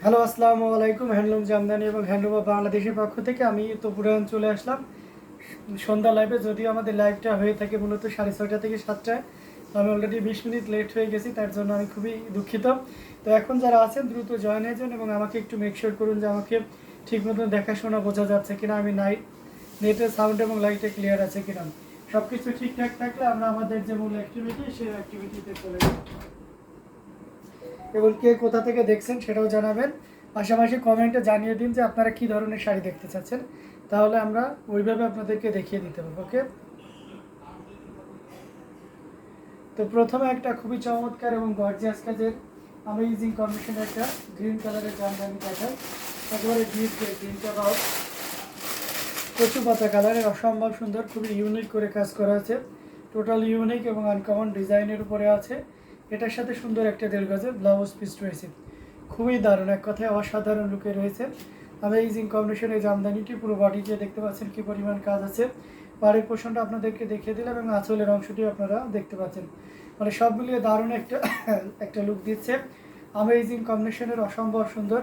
Hello, আসসালামু আলাইকুম। Handloom Jamdani এবং হ্যান্ডলুম অফ বাংলাদেশের পক্ষ থেকে আমি তো পুরান চলে আসলাম সন্ধ্যা লাইভে। যদিও আমাদের লাইভটা হয়ে থাকে মূলত 6:30 থেকে 7টায়, তো আমি অলরেডি 20 মিনিট লেট হয়ে গেছি, তার জন্য আমি খুবই দুঃখিত। তো এখন যারা আছেন দ্রুত জয়েন হয়ে যান এবং আমাকে একটু মেক শিওর করুন যে আমাকে ঠিক মতন দেখাশোনা বোঝা যাচ্ছে কিনা, আমি নেটের সাউন্ড এবং লাইটে ক্লিয়ার আছে কিনা। সব কিছু ঠিকঠাক থাকলে আমরা আমাদের যে মূল অ্যাক্টিভিটি সেই অ্যাক্টিভিটিতে চলে যাব এবং কে কোথা থেকে দেখছেন সেটাও জানাবেন। পাশাপাশি কমেন্টে জানিয়ে দিন যে আপনারা কী ধরনের শাড়ি দেখতে চাচ্ছেন, তাহলে আমরা ওইভাবে আপনাদেরকে দেখিয়ে দিতে পারবো। ওকে, তো প্রথমে একটা খুবই চমৎকার এবং গর্জিয়াস কাজের অ্যামেজিং কম্বিনেশন একটা গ্রিন কালারের জামদানি দেখায়। একেবারে ডিপ গ্রিনটা বা কচু পাতা কালারের অসম্ভব সুন্দর, খুবই ইউনিক করে কাজ করা আছে। টোটাল ইউনিক এবং আনকমন ডিজাইনের উপরে আছে। এটার সাথে সুন্দর একটা 1.5 গজের ব্লাউজ পিস রয়েছে, খুবই দারুণ, এক কথায় অসাধারণ লুকে রয়েছে। অ্যামেজিং কম্বিনেশনের জামদানিটি পুরো বডিতে দেখতে পাচ্ছেন কি পরিমাণ কাজ আছে। পাড়ের পোর্শনটা আপনাদেরকে দেখিয়ে দিলাম এবং আঁচলের অংশটিও আপনারা দেখতে পাচ্ছেন। মানে সব মিলিয়ে দারুণ একটা একটা লুক দিচ্ছে। অ্যামেজিং কম্বিনেশনের অসম্ভব সুন্দর,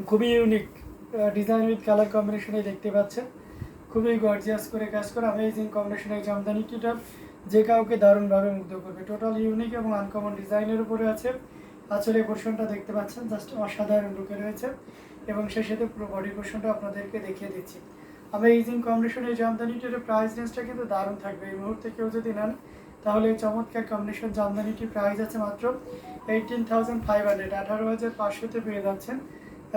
খুবই ইউনিক ডিজাইন উইথ কালার কম্বিনেশনে দেখতে পাচ্ছেন। খুবই গর্জিয়াস করে কাজ করা অ্যামেজিং কম্বিনেশনের জামদানিটিটা যে কাউকে দারুণভাবে মুগ্ধ করবে। টোটাল ইউনিক এবং আনকমন ডিজাইনের উপরে আছে। আঁচলের পোর্শনটা দেখতে পাচ্ছেন, জাস্ট অসাধারণ লুকে রয়েছে এবং সেই সাথে পুরো বডি পোর্শনটা আপনাদেরকে দেখিয়ে দিচ্ছি। অ্যামেজিং কম্বিনেশনের জামদানিটির প্রাইস রেঞ্জটা কিন্তু দারুণ থাকবে। এই মুহূর্তে কেউ যদি নেন তাহলে এই চমৎকার কম্বিনেশন জামদানিটির প্রাইস আছে মাত্র 18,500, 18,500-তে পেয়ে যাচ্ছেন।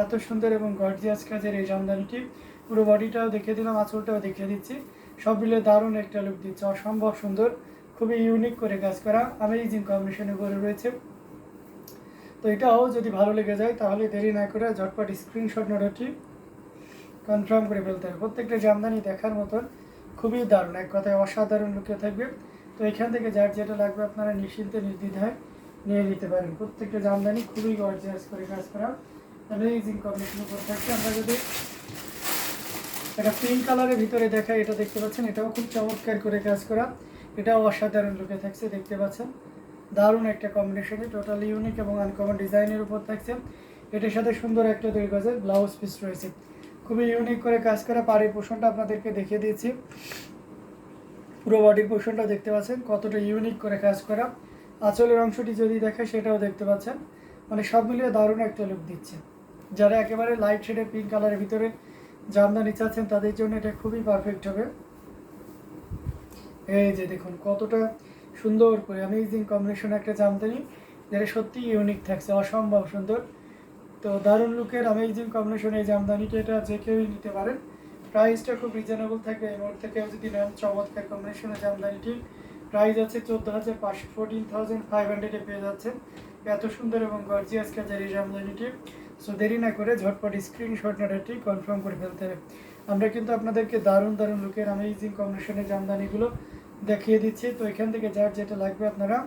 এত সুন্দর এবং গর্জিয়াস কাজের এই জামদানিটি পুরো বডিটাও দেখিয়ে দিলাম, আঁচলটাও দেখিয়ে দিচ্ছি। সব মিলে দারুণ একটা লুক দিচ্ছে, অসম্ভব সুন্দর, খুবই ইউনিক করে কাজ করা অ্যামেজিং কম্বিনেশনে করে রয়েছে। তো এটাও যদি ভালো লেগে যায় তাহলে দেরি না করে ঝটপট স্ক্রিনশট নোটটি কনফার্ম করে ফেলতে হবে। প্রত্যেকটা জামদানি দেখার মতন খুবই দারুণ, এক কথায় অসাধারণ লুকে থাকবে। তো এখান থেকে যার যেটা লাগবে আপনারা নিশ্চিন্তে নির্দ্বিধায় নিয়ে নিতে পারেন। প্রত্যেকটা জামদানি খুবই গর্জিয়াস করে কাজ করা অ্যামেজিং কম্বিনেশন উপর থাকছে। আমরা যদি একটা পিঙ্ক কালারের ভিতরে দেখাই, এটা দেখতে পাচ্ছেন, এটাও খুব চমৎকার করে কাজ করা, এটাও অসাধারণ লুকে থাকছে, দেখতে পাচ্ছেন। দারুণ একটা কম্বিনেশনে টোটাল ইউনিক এবং আনকমন ডিজাইনের উপর থাকছে। এটার সাথে সুন্দর একটা 1.5 গজের ব্লাউজ পিস রয়েছে, খুবই ইউনিক করে কাজ করা। পাড়ির পোর্শনটা আপনাদেরকে দেখিয়ে দিয়েছি, পুরো বডির পোর্শনটা দেখতে পাচ্ছেন কতটা ইউনিক করে কাজ করা। আঁচলের অংশটি যদি দেখে সেটাও দেখতে পাচ্ছেন, মানে সব মিলিয়ে দারুণ একটা লুক দিচ্ছে। যারা একেবারে লাইট শেডের পিঙ্ক কালারের ভিতরে জামদানি চাচ্ছেন তাদের জন্য এটা খুবই পারফেক্ট হবে। এই যে দেখুন কতটা সুন্দর করে অ্যামেজিং কম্বিনেশন একটা জামদানি, যেটা সত্যি ইউনিক থাকছে, অসম্ভব সুন্দর। তো দারুণ লুকের অ্যামেজিং কম্বিনেশন এই জামদানিটা, এটা যে কেউই নিতে পারেন। প্রাইসটা খুব রিজনেবল থাকবে। এই মুহূর্তে কেউ যদি নেন চমৎকার কম্বিনেশনের জামদানিটি প্রাইস আছে 14,500, 14,500-এ পেয়ে যাচ্ছেন এত সুন্দর এবং গর্জিয়াস কাজের এই জামদানিটি। সো দেরি না করে ঝটপট স্ক্রিনশট নোটটি কনফার্ম করে ফেলতে হবে। আমরা কিন্তু আপনাদেরকে দারুণ দারুণ লুকের অ্যামেজিং কম্বিনেশনের জামদানিগুলো দেখিয়ে দিচ্ছি। তো এখান থেকে যার যেটা লাগবে আপনারা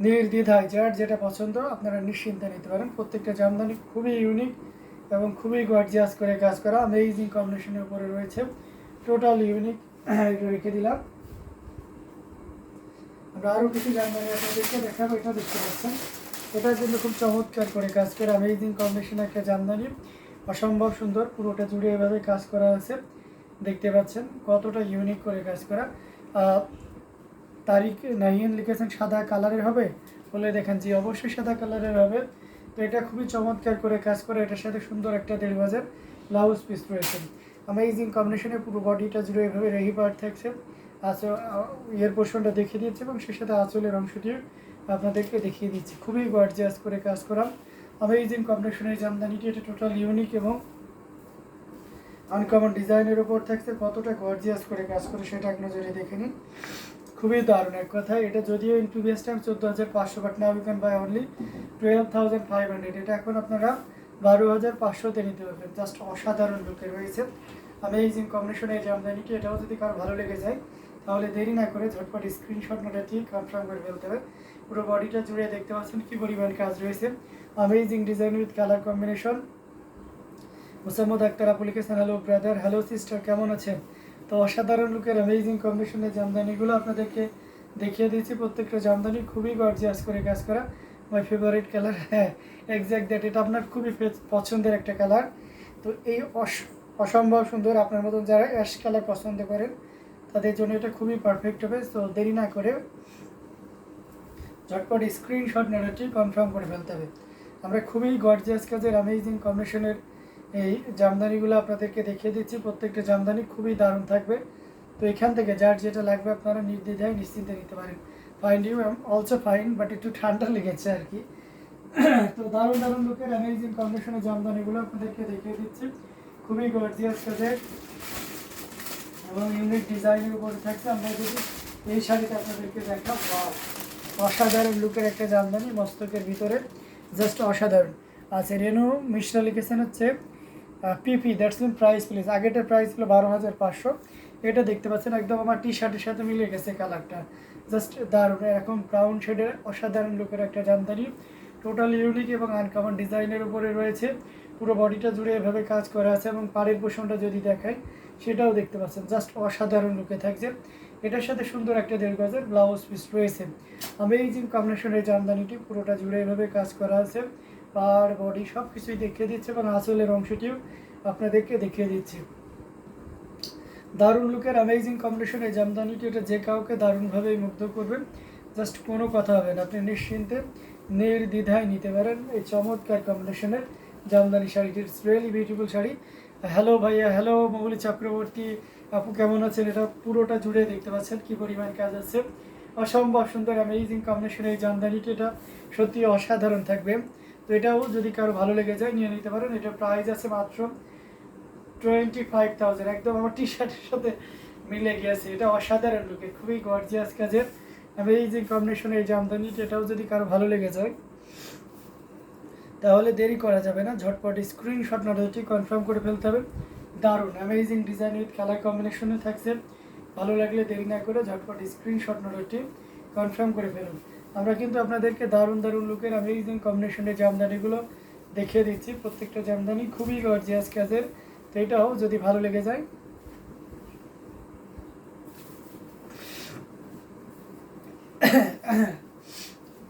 নির্দ্বিধায় যার যেটা পছন্দ আপনারা নিশ্চিন্তে নিতে পারেন। প্রত্যেকটা জামদানি খুবই ইউনিক এবং খুবই গর্জিয়াস করে কাজ করা অ্যামেজিং কম্বিনেশনের উপরে রয়েছে। টোটাল ইউনিক রেখে দিলাম। আমরা আরও কিছু জামদানি আপনাদেরকে দেখাবো, এটা দেখতে পাচ্ছেন, এটার জন্য খুব চমৎকার করে কাজ করে অ্যামেজিং কম্বিনেশন একটা জামদানি, অসম্ভব সুন্দর, পুরোটা জুড়ে এভাবে কাজ করা আছে, দেখতে পাচ্ছেন কতটা ইউনিক করে কাজ করা। তারিখ নাহিয়ান লিখেছেন সাদা কালারের হবে বলে, দেখেন জি অবশ্যই সাদা কালারের হবে। তো এটা খুবই চমৎকার করে কাজ করে, এটার সাথে সুন্দর একটা 1.5 গজের ব্লাউজ পিস রয়েছে। অ্যামেজিং কম্বিনেশনে পুরো বডিটা জুড়ে এভাবে রেহি পার্ট থাকছে। ইয়ের পোর্শনটা দেখিয়ে দিচ্ছি এবং সেই সাথে আঁচলের অংশটি আপনাদেরকে দেখিয়ে দিচ্ছি। খুবই গর্জিয়াস করে কাজ করা অ্যামেজিং কম্বিনেশনের জামদানিটি, এটা টোটাল ইউনিক এবং আনকমন ডিজাইনের উপর থাকছে। কতটা গর্জিয়াস করে কাজ করে সেটা এক নজরে দেখে নিন, খুবই দারুণ। এক কথায় এটা যদিও in previous time 14,500, but now you can buy only 12,500। এটা এখন আপনারা 12,500-তে নিতে পারবেন। জাস্ট অসাধারণ লুকে রয়েছে অ্যামেজিং কম্বিনেশনের এই জামদানিটি। এটাও যদি কারো ভালো লেগে যায় তাহলে দেরি না করে ঝটপট স্ক্রিনশট নোটটি কনফার্ম করে ফেলতে হবে। পুরো বডিটা জুড়ে দেখতে পাচ্ছেন কী পরিমাণ কাজ রয়েছে, amazing design with colour combination. Mosammat Akter আপু লিখেছেন হ্যালো ব্রাদার, হ্যালো সিস্টার, কেমন আছেন? তো অসাধারণ লুকের অ্যামেজিং কম্বিনেশনের জামদানিগুলো আপনাদেরকে দেখিয়ে দিচ্ছি। প্রত্যেকটা জামদানি খুবই গর্জিয়াস করে কাজ করা, মাই ফেভারিট কালার, হ্যাঁ এক্স্যাক্ট দ্যাট, এটা আপনার খুবই পছন্দের একটা কালার। তো এই অসম্ভব সুন্দর, আপনার মতন যারা অ্যাশ কালার পছন্দ করেন তাদের জন্য এটা খুবই পারফেক্ট হবে। তো দেরি না করে ঝটপট স্ক্রিনশট নেওয়াটি কনফার্ম করে ফেলতে হবে। আমরা খুবই গর্জিয়াস কাজের অ্যামেজিং কম্বিনেশনের এই জামদানিগুলো আপনাদেরকে দেখিয়ে দিচ্ছি। প্রত্যেকটা জামদানি খুবই দারুণ থাকবে। তো এখান থেকে যার যেটা লাগবে আপনারা নির্দ্বিধায় নিশ্চিন্তে নিতে পারেন। Find you also fine, but একটু ঠান্ডা লেগেছে আর কি। তো দারুণ দারুণ লুকের অ্যামেজিং কম্বিনেশনের জামদানিগুলো আপনাদেরকে দেখিয়ে দিচ্ছি। খুবই গর্জিয়াস কাজের এবং ইউনিক ডিজাইনের উপরে থাকছে। আমরা যদি এই শাড়িতে আপনাদেরকে দেখাব, অসাধারণ লুকের একটা জামদানি, মস্তকের ভিতরে জাস্ট অসাধারণ। আচ্ছা, রেনু মিশ্রা লিখেছেন হচ্ছে PP, that's mean price please. আগেটার প্রাইস ছিল 12,500, এটা দেখতে পাচ্ছেন একদম আমার টি শার্টের সাথে মিলে গেছে কালারটা, জাস্ট দারুণ। এরকম ব্রাউন শেডের অসাধারণ লুকের একটা জামদানি, টোটাল ইউনিক এবং আনকমন ডিজাইনের উপরে রয়েছে। পুরো বডিটা জুড়ে এভাবে কাজ করা আছে এবং পাড়ের পোষণটা যদি দেখায় সেটাও দেখতে পাচ্ছেন, জাস্ট অসাধারণ লুকে থাকছে। এটার সাথে সুন্দর একটা 1.5 গজের ব্লাউজ পিস রয়েছে। অ্যামেজিং কম্বিনেশনের জামদানিটি পুরোটা জুড়ে এভাবে কাজ করা আছে, পাড় বডি সব কিছুই দেখিয়ে দিচ্ছে এবং আঁচলের অংশটিও আপনাদেরকে দেখিয়ে দিচ্ছি। দারুণ লুকের অ্যামেজিং কম্বিনেশনের জামদানিটি, এটা যে কাউকে দারুণভাবে মুগ্ধ করবে, জাস্ট কোনো কথা হবে না, আপনি নিশ্চিন্তে নির্দ্বিধায় নিতে পারেন এই চমৎকার কম্বিনেশনের জামদানি শাড়িটি। It's really beautiful sari. Hello ভাইয়া, হ্যালো মৌলি চক্রবর্তী আপু, কেমন আছেন? এটা পুরোটা জুড়ে দেখতে পাচ্ছেন কী পরিমাণ কাজ আছে। অসম্ভব সুন্দর অ্যামেজিং কম্বিনেশনের এই জামদানিটি, এটা সত্যি অসাধারণ থাকবে। তো এটাও যদি কারো ভালো লেগে যায় নিয়ে নিতে পারেন। এটা প্রাইস আছে মাত্র 25,000, একদম আমার টি শার্টের সাথে মিলে গিয়েছে। এটা অসাধারণ লুকে, খুবই গর্জিয়াস কাজের অ্যামেজিং কম্বিনেশনের এই জামদানিটি, এটাও যদি কারো ভালো লেগে যায় তাহলে দেরি করা যাবে না, ঝটপট স্ক্রিনশট নোটটি কনফার্ম করে ফেলতে হবে। দারুণ অ্যামেজিং ডিজাইন উইথ কালার কম্বিনেশনে থাকছে। ভালো লাগলে দেরি না করে ঝটপট স্ক্রিনশট নোটটি কনফার্ম করে ফেলুন। আমরা কিন্তু আপনাদেরকে দারুণ দারুণ লুকের অ্যামেজিং কম্বিনেশনের জামদানিগুলো দেখিয়ে দিচ্ছি। প্রত্যেকটা জামদানি খুবই গর্জিয়াস কাজের। তো এটাও যদি ভালো লেগে যায়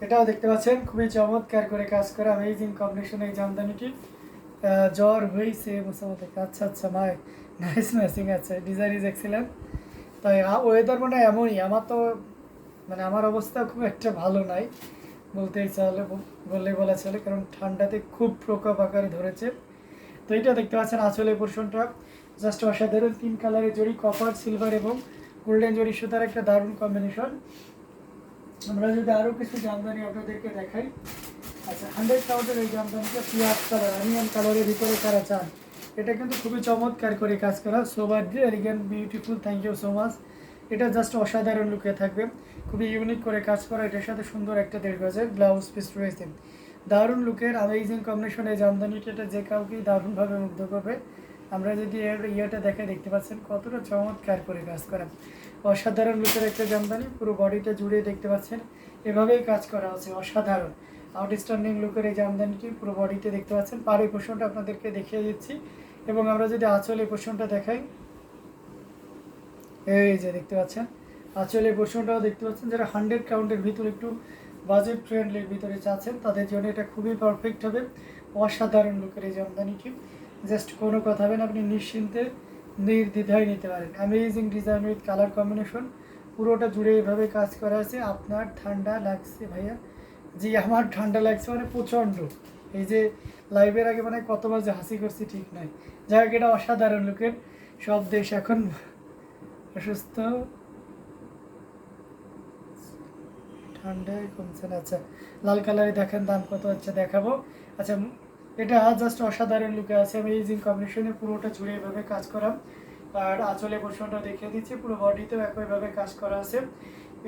এটাও দেখতে পাচ্ছেন খুবই চমৎকার করে কাজ করা অ্যামেজিং কম্বিনেশন এই জামদানিটি। জ্বর হয়েছে মোসামতে, আচ্ছা আচ্ছা মাই নাইস ম্যাচিং আছে, ডিজাইন ইজ এক্সিলেন্ট। তাই ওয়েদার মানে এমনই, আমার তো মানে আমার অবস্থা খুব একটা ভালো নাই বলতেই চলে, বললেই বলা চলে, কারণ ঠান্ডাতে খুব প্রকোপ আকারে ধরেছে। তো এটা দেখতে পাচ্ছেন আঁচলের পোর্শনটা জাস্ট অসাধারণ, 3 কালারের জড়ি, কপার সিলভার এবং গোল্ডেন জড়ি সুতার একটা দারুণ কম্বিনেশন। আমরা যদি আরও কিছু জামদানি আপনাদেরকে দেখাই। আচ্ছা, 100 কাউন্টের এই জামদানিটা পিয়াজ কালার, অনিয়ন কালারের ভিতরে কারা চান, এটা কিন্তু খুবই চমৎকার করে কাজ করা, sober elegant beautiful, thank you so much. এটা জাস্ট অসাধারণ লুকে থাকবে, খুবই ইউনিক করে কাজ করা। এটার সাথে সুন্দর একটা 1.5 গজের ব্লাউজ পিস রয়েছে। দারুণ লুকের অ্যামেজিং কম্বিনেশন এই জামদানিটা, এটা যে কাউকেই দারুণভাবে মুগ্ধ করবে। আমরা যদি এর ইয়েটা দেখে দেখতে পাচ্ছেন কতটা চমৎকার করে কাজ করা, অসাধারণ লুকের একটা জামদানি, পুরো বডিটা জুড়ে দেখতে পাচ্ছেন এভাবেই কাজ করা আছে, অসাধারণ আউটস্ট্যান্ডিং লুকের এই জামদানিটি পুরো বডিতে দেখতে পাচ্ছেন। পাড়ের পোর্শনটা আপনাদেরকে দেখিয়ে দিচ্ছি এবং আমরা যদি আঁচলের পোর্শনটা দেখাই, এই যে দেখতে পাচ্ছেন আঁচলের পোর্শনটাও দেখতে পাচ্ছেন। যারা 100 কাউন্টের ভিতরে একটু বাজেট ফ্রেন্ডলির ভিতরে চাচ্ছেন তাদের জন্য এটা খুবই পারফেক্ট হবে। অসাধারণ লুকের এই জামদানিটি, জাস্ট কোনো কথা হবে না, আপনি নিশ্চিন্তে নির্দ্বিধায় নিতে পারেন। Amazing design with colour combination, পুরোটা জুড়ে এভাবে কাজ করা আছে। আপনার ঠান্ডা লাগছে ভাইয়া? জি, আমার ঠান্ডা লাগছে মানে প্রচণ্ড। এই যে লাইভের আগে মানে কতবার যে হাসি করছি ঠিক নাই। যাই হোক, এটা অসাধারণ লুকের, সব দেশ এখন অসুস্থ, ঠান্ডায় কমছে না। আচ্ছা, লাল কালারে দেখেন, দাম কত হচ্ছে দেখাবো। আচ্ছা, এটা জাস্ট অসাধারণ লুকে আছে, অ্যামেজিং কম্বিনেশনে পুরোটা জুড়ে এভাবে কাজ করা। আর আঁচলে পোর্শনটা দেখিয়ে দিচ্ছি, পুরো বডিতেও একইভাবে কাজ করা আছে।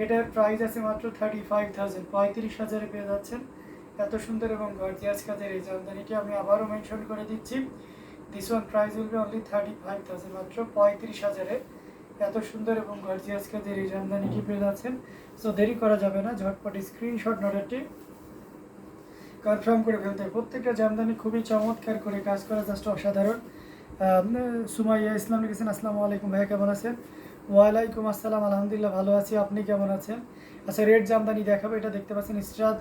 এটার প্রাইস আছে মাত্র 35,000, 35,000-এ পেয়ে যাচ্ছেন এত সুন্দর এবং গর্জিয়াস কাজের এই জামদানিটি। আমি আবারও মেনশন করে দিচ্ছি, this one price will be only 35,000, মাত্র 35,000-এ এত সুন্দর এবং গর্জিয়াস কাজের এই জামদানিটি পেয়ে যাচ্ছেন। সো দেরি করা যাবে না, ঝটপট স্ক্রিনশট নোটটি কনফার্ম করে ফেলতে। প্রত্যেকটা জামদানি খুবই চমৎকার করে কাজ করা, জাস্ট অসাধারণ। সুমাইয়া ইসলাম লিখেছেন, আসসালামু আলাইকুম ভাইয়া, কেমন আছেন? ওয়ালাইকুম আসসালাম, আলহামদুলিল্লাহ ভালো আছি, আপনি কেমন আছেন? আচ্ছা, রেড জামদানি দেখাবো। এটা দেখতে পাচ্ছেন ইসরাত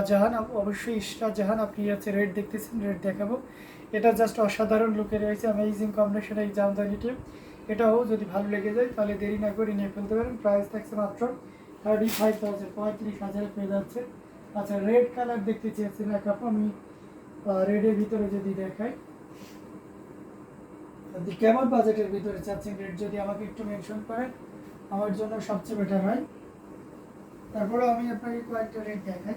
জাহান, অবশ্যই ইশরাত জাহান। আপনি হচ্ছে রেড দেখতেছেন, রেড দেখাবো। এটা জাস্ট অসাধারণ লুকে রয়েছে, অ্যামেজিং কম্বিনেশন এই জামদানিটি। এটাও যদি ভালো লেগে যায় তাহলে দেরি না করে নিয়ে ফেলতে পারেন। প্রাইস থাকছে মাত্র 35,000, 35,000 পেয়ে যাচ্ছে। আচ্ছা, রেড কালার দেখতে চেয়েছেন এক আপু, আমি রেডের ভিতরে যদি দেখাই, আপনি কেমন বাজেটের ভিতরে চাচ্ছেন রেড, যদি আমাকে একটু মেনশন করেন আমার জন্য সবচেয়ে বেটার হয়। তারপরে আমি আপনাকে কয়েকটা রেট দেখাই।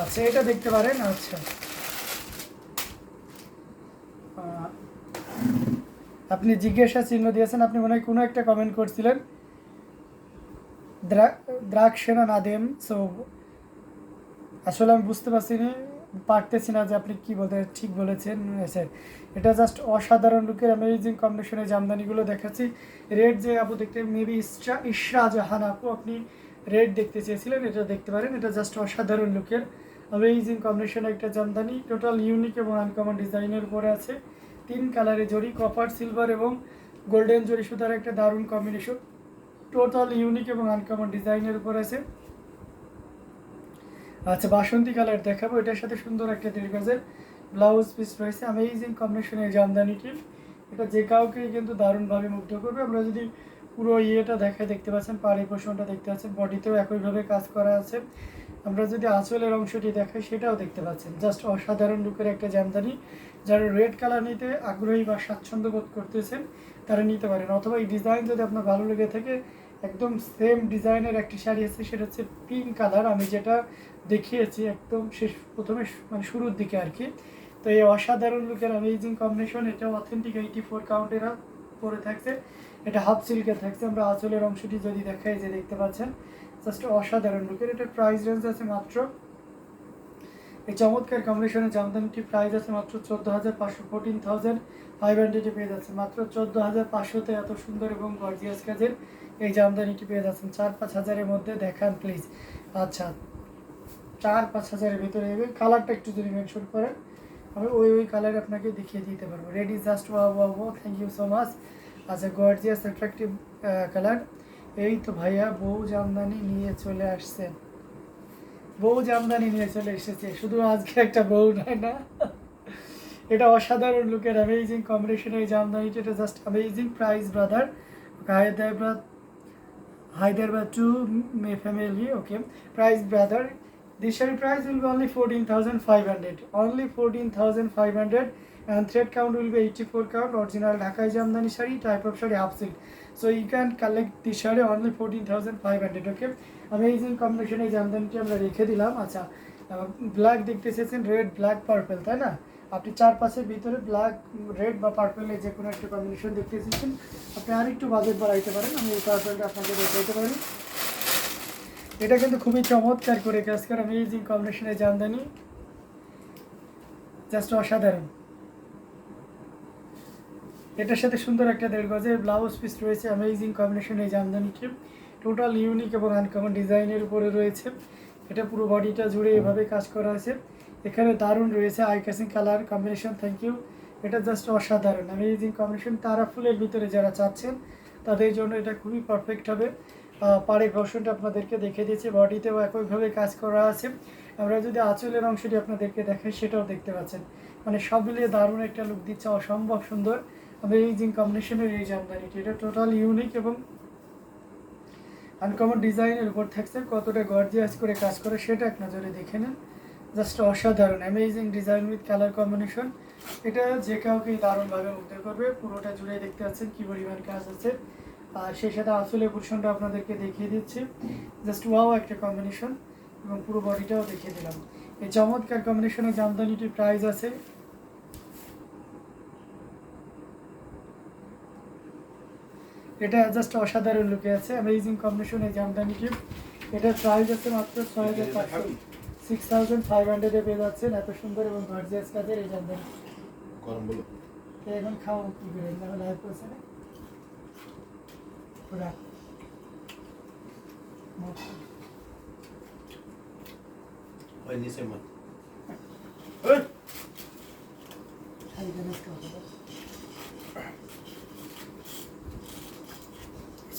আচ্ছা, এটা দেখতে পারেন। আচ্ছা, আপনি জিজ্ঞাসা চিহ্ন দিয়েছেন, আপনি মনে হয় কোনো একটা কমেন্ট করছিলেন দ্রাক্ষসেনা নাদেম। সো আসলে আমি বুঝতে পারতেছি না যে আপনি কি বলতে ঠিক বলেছেন স্যার। এটা জাস্ট অসাধারণ লুকের অ্যামেজিং কম্বিনেশনের জামদানিগুলো দেখাচ্ছি। রেড যে আপু দেখতে, মেবি ইশরা জাহান আপু, আপনি রেড দেখতে চেয়েছিলেন, এটা দেখতে পারেন। এটা জাস্ট অসাধারণ লুকের অ্যামেজিং কম্বিনেশনের একটা জামদানি, টোটাল ইউনিক এবং আনকমন ডিজাইনের উপরে আছে। 3 কালারে জড়ি, কপার, সিলভার এবং গোল্ডেন জড়ি সুতার একটা দারুণ কম্বিনেশন, টোটাল ইউনিক এবং আনকমন ডিজাইনের উপর আছে। আচ্ছা, বাসন্তী কালার দেখাবো। এটার সাথে সুন্দর একটা 1.5 গজের ব্লাউজ পিস রয়েছে, অ্যামেজিং কম্বিনেশনের জামদানিটি। এটা যে কাউকে কিন্তু দারুণভাবে মুগ্ধ করবে। আমরা যদি পুরো ইয়েটা দেখায়, দেখতে পাচ্ছেন পাড়ি পোষণটা দেখতে পাচ্ছেন, বডিতেও একইভাবে কাজ করা আছে। আমরা যদি আঁচলের অংশটি দেখাই, সেটাও দেখতে পাচ্ছেন। জাস্ট অসাধারণ লুকের একটা জামদানি। যারা রেড কালার নিতে আগ্রহী বা স্বাচ্ছন্দ্য বোধ করতেছেন তারা নিতে পারেন, অথবা এই ডিজাইন যদি আপনার ভালো লেগে থাকে, একদম সেম ডিজাইনের একটি শাড়ি আছে, সেটা হচ্ছে পিঙ্ক কালার, আমি যেটা দেখিয়েছি একদম প্রথমে মানে শুরুর দিকে আর কি। তো এই অসাধারণ লুকের অ্যামেজিং কম্বিনেশন, এটা অথেন্টিক 84 কাউন্টের পরে থাকছে। এটা হাফ সিল্কের থাকছে। আমরা আঁচলের অংশটি যদি দেখাই, যে দেখতে পাচ্ছেন, জাস্ট অসাধারণ লুকের। এটার প্রাইস রেঞ্জ আছে মাত্র, এই চমৎকার কম্বিনেশনের জামদানিটি প্রাইস আছে মাত্র 14,500, 14,500 পেয়ে যাচ্ছে। মাত্র 14,500-তে এত সুন্দর এবং গর্জিয়াস কাজের এই জামদানিটি পেয়ে যাচ্ছেন। 4-5 হাজারের মধ্যে দেখান প্লিজ। আচ্ছা, 4-5 হাজারের ভিতরে এবে কালারটা একটু যদি মেনশন করেন, আমি ওই কালার আপনাকে দেখিয়ে দিতে পারবো। Ready, just wow, thank you so much. আচ্ছা, গর্জিয়াস অ্যাট্রাকটিভ কালার। এই তো ভাইয়া বউ জামদানি নিয়ে চলে আসছেন, বউ জামদানি নিয়ে চলে এসেছে। শুধু আজকে একটা বউ নয় না, এটা অসাধারণ লুকের অ্যামেজিং কম্বিনেশনের এই জামদানিটা। এটা just amazing. Price brother, Hyderabad to family. Okay, price brother. This share price will be only 14,500. Only 14,500, and thread count will be 84 count. Original Dhakai Jamdani shari, type of shari half silk. So you can collect this shari only 14,500. Okay, amazing combination এই জামদানিটি আমরা রেখে দিলাম। আচ্ছা, black দেখতে চেয়েছেন, red, black, purple, তাই না? আপনি 4-5-এর ভিতরে ব্ল্যাক, রেড বা পার্পলের যে কোনো একটা কম্বিনেশন দেখতে চেয়েছেন, আপনি আরেকটু বাজেট বাড়াইতে পারেন। আমি এই পার্পলটা আপনাকে দেখাইতে পারি। এটা কিন্তু খুবই চমৎকার করে কাজ করে অ্যামেজিং কম্বিনেশনের জামদানি, জাস্ট অসাধারণ। এটার সাথে সুন্দর একটা 1.5 গজের ব্লাউজ পিস রয়েছে, অ্যামেজিং কম্বিনেশন এই জামদানিটি, টোটাল ইউনিক এবং আনকমন ডিজাইনের উপরে রয়েছে। এটা পুরো বডিটা জুড়ে এভাবে কাজ করা আছে। এখানে দারুণ রয়েছে eye catching colour combination, thank you. এটা জাস্ট অসাধারণ অ্যামেজিং কম্বিনেশন। তারা ফুলের ভিতরে যারা চাচ্ছেন তাদের জন্য এটা খুবই পারফেক্ট হবে। পাড়ের পোর্শনটা আপনাদেরকে দেখে দিয়েছি, বডিতেও একইভাবে কাজ করা আছে। আমরা যদি আঁচলের অংশটি আপনাদেরকে দেখাই, সেটাও দেখতে পাচ্ছেন। মানে সব মিলিয়ে দারুণ একটা লুক দিচ্ছে, অসম্ভব সুন্দর অ্যামেজিং কম্বিনেশনের এই জামদানিটি। এটা টোটাল ইউনিক এবং আনকমন ডিজাইনের উপর থাকছে। কতটা গর্জিয়াস করে কাজ করে সেটা এক নজরে দেখে নেন। জাস্ট অসাধারণ amazing design with colour combination. এটা যে কাউকেই দারুণভাবে মুগ্ধ করবে। পুরোটা জুড়ে দেখতে পাচ্ছেন কী পরিমাণ কাজ আছে। আর সেই সাথে আসলে পোর্শনটা আপনাদেরকে দেখিয়ে দিচ্ছি, জাস্ট ওয়াও একটা কম্বিনেশন, এবং পুরো বডিটাও দেখিয়ে দিলাম। এই চমৎকার কম্বিনেশনের জামদানিটির প্রাইস আছে, এটা জাস্ট অসাধারণ লুকে আছে অ্যামেজিং কম্বিনেশন এই জামদানিটি। এটার প্রাইস আছে মাত্র 6,500, 6,500-এ পেয়ে যাচ্ছেন এত সুন্দর এবং গর্জিয়াস কাজের এই জামদানি। এখন খাওয়া কি করে লাইভ করছে না পুরা। ওই নিচে মত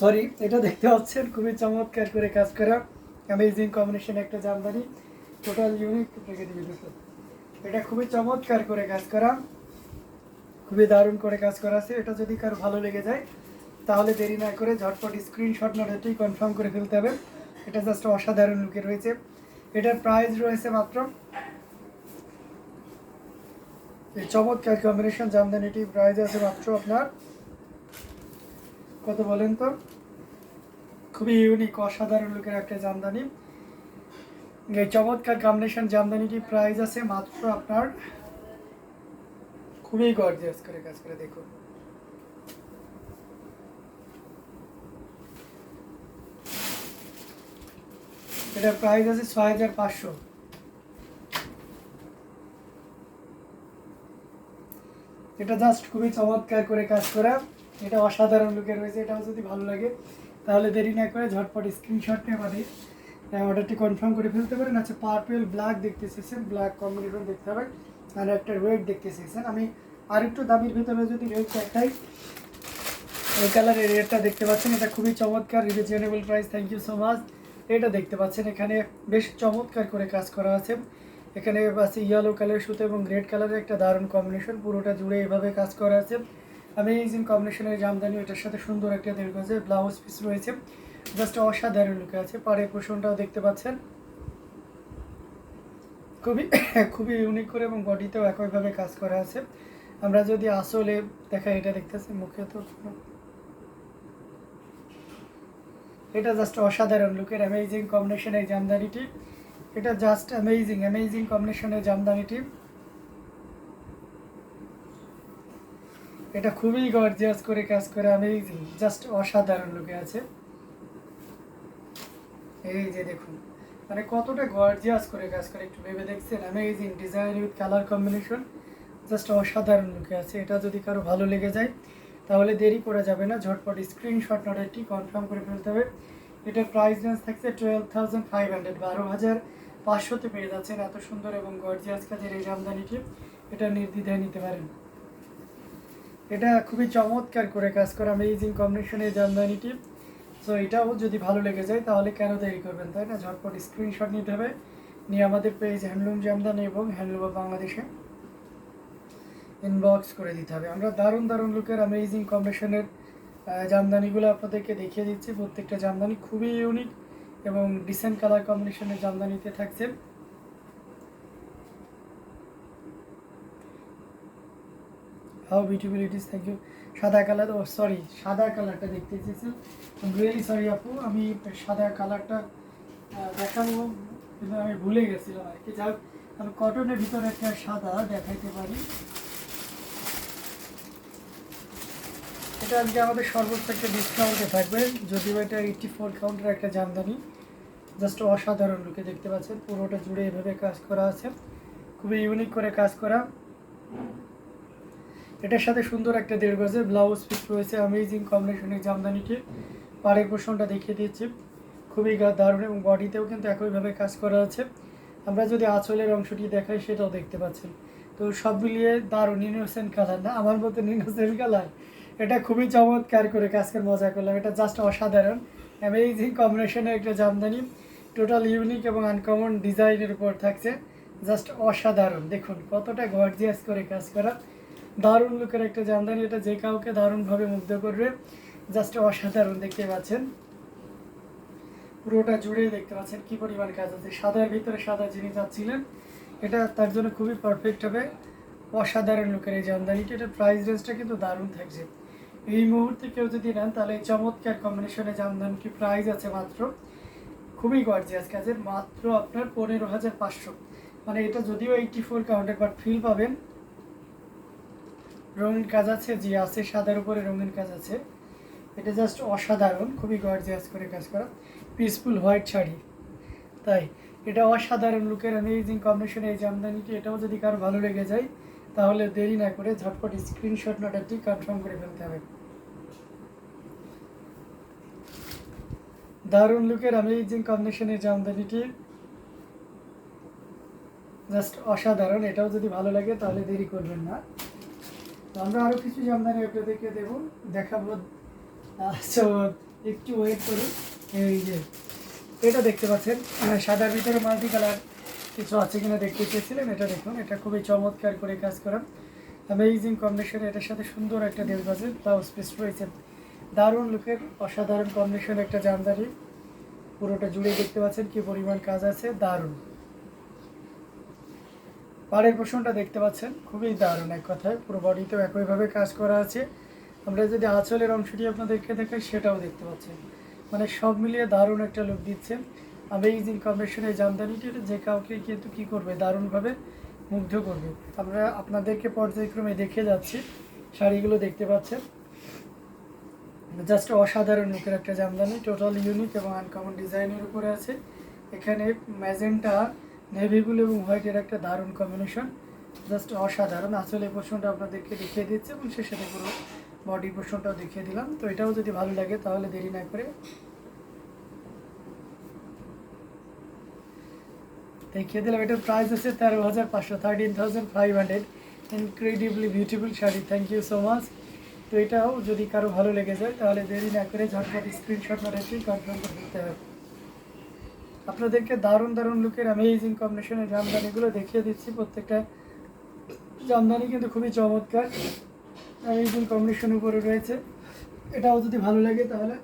সরি, এটা দেখতে পাচ্ছেন খুবই চমৎকার করে কাজ করা অ্যামেজিং কম্বিনেশন একটা জামদানি, টোটাল ইউনিক। এটা খুবই চমৎকার করে কাজ করা, খুবই দারুণ করে কাজ করা আছে। এটা যদি কারো ভালো লেগে যায় তাহলে দেরি না করে ঝটপট স্ক্রিনশট না রেটেই কনফার্ম করে ফেলতে হবে। এটা জাস্ট অসাধারণ লুকে রয়েছে। এটার প্রাইস রয়েছে মাত্র, এই চমৎকার কম্বিনেশন জামদানিটি প্রাইস আছে মাত্র আপনার কত বলেন তো? খুবই ইউনিক অসাধারণ লুকের একটা জামদানি। এই চমৎকার কম্বিনেশন জামদানিটি প্রাইস আছে মাত্র আপনার, খুবই গর্জিয়াস করে কাজ করে দেখুন। এটার প্রাইস আছে 6500। এটা জাস্ট খুবই চমৎকার করে কাজ করা, এটা অসাধারণ লুকে রয়েছে। এটাও যদি ভালো লাগে তাহলে দেরি না করে ঝটপট স্ক্রিনশট নিয়ে আমাদের অর্ডারটি কনফার্ম করে ফেলতে পারেন। আচ্ছা, পার্পল ব্ল্যাক দেখতে চেয়েছেন, ব্ল্যাক কম্বিনেশন দেখতে হবে, আর একটা রেড দেখতে চেয়েছেন। আমি আরেকটু দামির ভিতরে যদি রেড দেখাই, এই কালারের রেডটা দেখতে পাচ্ছেন, এটা খুবই চমৎকার, reasonable price. Thank you so much. এটা দেখতে পাচ্ছেন এখানে বেশ চমৎকার করে কাজ করা আছে। এখানে আছে ইয়েলো কালার সুতো এবং রেড কালারের একটা দারুণ কম্বিনেশন, পুরোটা জুড়ে এভাবে কাজ করা আছে। অ্যামেজিং কম্বিনেশনের জামদানি, এটার সাথে সুন্দর একটা দেড় গজের ব্লাউজ পিস রয়েছে, জাস্ট অসাধারণ লুকে আছে। পাড়ের পোষণটাও দেখতে পাচ্ছেন খুবই খুবই ইউনিক করে, এবং বডিতেও একইভাবে কাজ করা আছে। আমরা যদি আসলে দেখা, এটা দেখতেছি মুখে তো এটা জাস্ট অসাধারণ লুকের অ্যামেজিং কম্বিনেশনের জামদানিটি, এটা জাস্ট অ্যামেজিং কম্বিনেশনের জামদানিটি। এটা খুবই গর্জিয়াস করে কাজ করে, অ্যামেজিং, জাস্ট অসাধারণ লুকে আছে। এই যে দেখুন মানে কতটা গর্জিয়াস করে কাজ করে, একটু ভেবে দেখছেন? Amazing design with colour combination, just অসাধারণ লুকে আছে। এটা যদি কারো ভালো লেগে যায় তাহলে দেরি করা যাবে না, ঝটপট স্ক্রিনশট অর্ডারটি কনফার্ম করে ফেলতে হবে। এটার প্রাইস রেঞ্জ থাকছে 12,500, 12,500তে পেয়ে যাচ্ছেন এত সুন্দর এবং গর্জিয়াস কাজের এই জামদানিটি। এটা নির্দ্বিধায় নিতে পারেন। এটা খুবই চমৎকার করে কাজ করা অ্যামেজিং কম্বিনেশনের জামদানিটি। সো এটাও যদি ভালো লেগে যায় তাহলে কেন দেরি করবেন, তাই না? ঝটপট স্ক্রিনশট নিতে হবে, নিয়ে আমাদের পেজ হ্যান্ডলুম জামদানি এবং হ্যান্ডলুম অফ বাংলাদেশে ইনবক্স করে দিতে হবে। আমরা দারুণ দারুণ লুকের অ্যামেজিং কম্বিনেশনের জামদানিগুলো আপনাদেরকে দেখিয়ে দিচ্ছি। প্রত্যেকটা জামদানি খুবই ইউনিক এবং ডিসেন্ট কালার কম্বিনেশনের জামদানিতে থাকছে। How beautiful it is, thank you. সাদা কালার, ও সরি, সাদা কালারটা দেখতে চেয়েছেন, রিয়েলি সরি আপু, আমি সাদা কালারটা দেখাবো কিন্তু আমি ভুলে গেছিলাম আর কি। যাক, আমি কটনের ভিতরে একটা সাদা দেখাইতে পারি। এটা আজকে আমাদের সর্বোচ্চ একটা ডিসকাউন্টে থাকবে, যদিও এটা 84 কাউন্টের একটা জামদানি, জাস্ট অসাধারণ লুকে দেখতে পাচ্ছেন। পুরোটা জুড়ে এভাবে কাজ করা আছে, খুবই ইউনিক করে কাজ করা। এটার সাথে সুন্দর একটা দেড় গজের ব্লাউজ পিস রয়েছে অ্যামেজিং কম্বিনেশনের জামদানিটি। পাড়ের পোষণটা দেখিয়ে দিচ্ছি, খুবই দারুণ, এবং বডিতেও কিন্তু একইভাবে কাজ করা আছে। আমরা যদি আঁচলের অংশটি দেখাই সেটাও দেখতে পাচ্ছেন। তো সব মিলিয়ে দারুণ ইনোসেন্ট কালার, না আমার মতো ইনোসেন্ট কালার। এটা খুবই চমৎকার করে কাজকে মজা করলাম। এটা জাস্ট অসাধারণ অ্যামেজিং কম্বিনেশনের একটা জামদানি, টোটাল ইউনিক এবং আনকমন ডিজাইনের উপর থাকছে, জাস্ট অসাধারণ। দেখুন কতটা গর্জিয়াস করে কাজ করা, দারুণ লুকের একটা জামদানি। এটা যে কাউকে দারুণভাবে মুগ্ধ করবে, জাস্ট অসাধারণ। দেখতে পাচ্ছেন পুরোটা জুড়ে দেখতে পাচ্ছেন কি পরিমাণ কাজ আছে। সাদার ভিতরে সাদা যিনি চাচ্ছিলেন, এটা তার জন্য খুবই পারফেক্ট হবে। অসাধারণ লুকের এই জামদানিটি, এটার প্রাইস রেঞ্জটা কিন্তু দারুণ থাকছে। এই মুহূর্তে কেউ যদি নেন তাহলে এই চমৎকার কম্বিনেশনে জামদানিটি প্রাইস আছে মাত্র, খুবই গর্জিয়াস কাজের, মাত্র আপনার 15,500। মানে এটা যদিও 84 কাউন্টের, বাট ফিল পাবেন। রঙিন কাজ আছে, জি আছে, সাদার উপরে রঙিন কাজ আছে। এটা জাস্ট অসাধারণ, খুবই গর্জিয়াস করে কাজ করা, পিসফুল হোয়াইট শাড়ি। তাই এটা অসাধারণ লুকের অ্যামেজিং কম্বিনেশনে এই জামদানিটি। এটাও যদি কারো ভালো লেগে যায় তাহলে দেরি না করে ঝটপট স্ক্রিনশট অর্ডারটি কনফার্ম করে ফেলতে হবে। দারুণ লুকের অ্যামেজিং কম্বিনেশনের জামদানিটি জাস্ট অসাধারণ। এটাও যদি ভালো লাগে তাহলে দেরি করবেন না। তো আমরা আরও কিছু জামদানি আপনাদেরকে দেখাবো। সো একটু ওয়েট করুন। এই যে এটা দেখতে পাচ্ছেন, সাদার ভিতরে মাল্টি কালার কিছু আছে কিনা দেখতে চেয়েছিলেন। এটা দেখুন, এটা খুবই চমৎকার করে কাজ করা, অ্যামেজিং কম্বিনেশন। এটার সাথে সুন্দর একটা দেড় ব্লাউজ পিস রয়েছে। দারুণ লুকের অসাধারণ কম্বিনেশন একটা জামদানি। পুরোটা জুড়ে দেখতে পাচ্ছেন কি পরিমাণ কাজ আছে, দারুণ। পাড়ের পোষণটা দেখতে পাচ্ছেন, খুবই দারুণ। এক কথায় পুরো বডিতেও একইভাবে কাজ করা আছে। আমরা যদি আঁচলের অংশটি আপনাদেরকে দেখাই সেটাও দেখতে পাচ্ছেন, মানে সব মিলিয়ে দারুণ একটা লুক দিচ্ছে। অ্যামেজিং কম্বিনেশনের জামদানিটি যে কাউকে কিন্তু কী করবে, দারুণভাবে মুগ্ধ করবে। আমরা আপনাদেরকে পর্যায়ক্রমে দেখে যাচ্ছি। শাড়িগুলো দেখতে পাচ্ছেন, জাস্ট অসাধারণ লুকের একটা জামদানি, টোটাল ইউনিক এবং আনকমন ডিজাইনের উপরে আছে। এখানে ম্যাজেন্টা, নেভি ব্লু এবং হোয়াইটের একটা দারুণ কম্বিনেশন, জাস্ট অসাধারণ। আসলে পোর্শনটা আপনাদেরকে দেখিয়ে দিচ্ছে এবং সে সাথে পুরো বডি পোর্শনটাও দেখিয়ে দিলাম। তো এটাও যদি ভালো লাগে তাহলে দেরি না করে দেখিয়ে দিলাম। এটার প্রাইস আছে 13,500, 13,500। Incredibly beautiful sari, thank you so much. তো এটাও যদি কারো ভালো লেগে যায় তাহলে দেরি না করে ঝটপট স্ক্রিনশট মেরে কনফার্ম করে দিতে হবে। আপনাদেরকে দারুণ দারুণ লুকের অ্যামেজিং কম্বিনেশনের জামদানিগুলো দেখিয়ে দিচ্ছি। প্রত্যেকটা জামদানি কিন্তু খুবই চমৎকার, অ্যামেজিং কম্বিনেশন উপরে রয়েছে। এটাও যদি ভালো লাগে তাহলে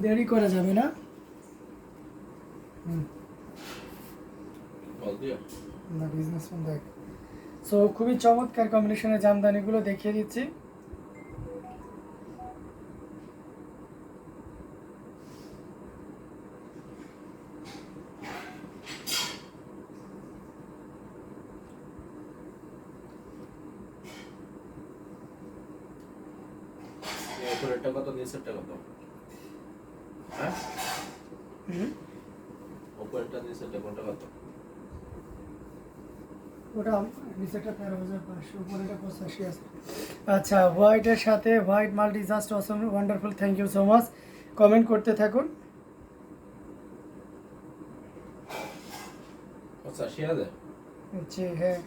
দেরি করা যাবে না। না বিজনেস দেখ। সো খুবই চমৎকার কম্বিনেশনের জামদানিগুলো দেখিয়ে দিচ্ছি। উপরেরটা কত, নিচেরটা কত? হ্যাঁ, উপরেরটা নিচেরটা কোনটা কত? ওটা নিচেরটা 13,500, উপরেটা 85 আছে। আচ্ছা, হোয়াইটের সাথে white multi, just awesome, wonderful, thank you so much. Comment করতে থাকুন। 85,000। জি হ্যাঁ,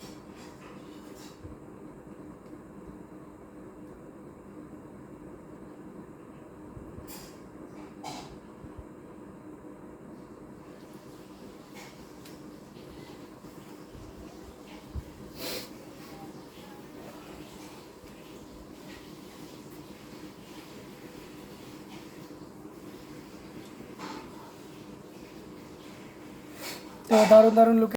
তো দারুণ দারুণ লুক